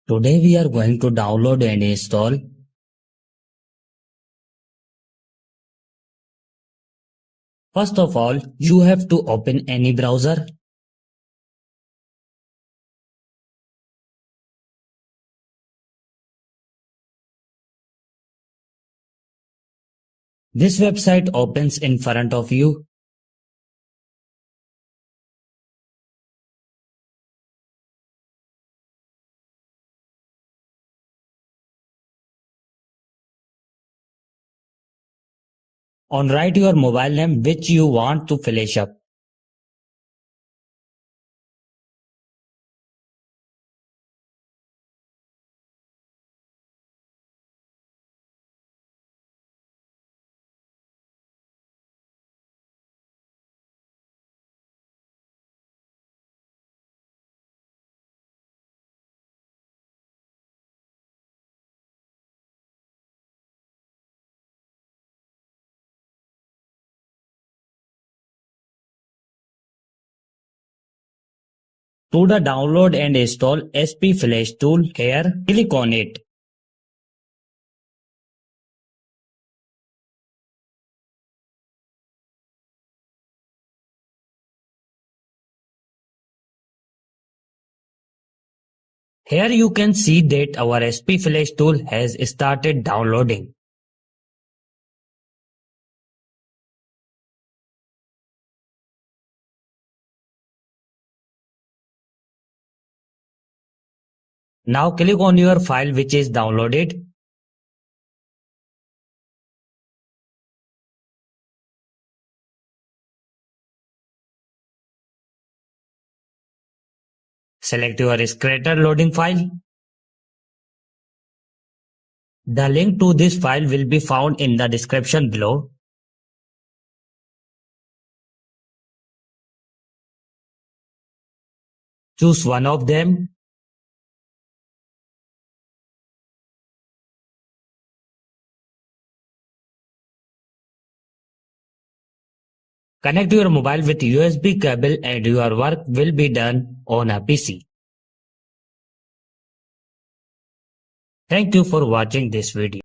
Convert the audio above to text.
Today we are going to download and install First of all, you have to open any browser. This website opens in front of you. On write your mobile name which you want to flash up. To the download and install SP Flash tool here, click on it. Here you can see that our SP Flash tool has started downloading. Now click on your file which is downloaded. Select your scratter loading file. The link to this file will be found in the description below. Choose one of them. Connect your mobile with USB cable and your work will be done on a PC. Thank you for watching this video.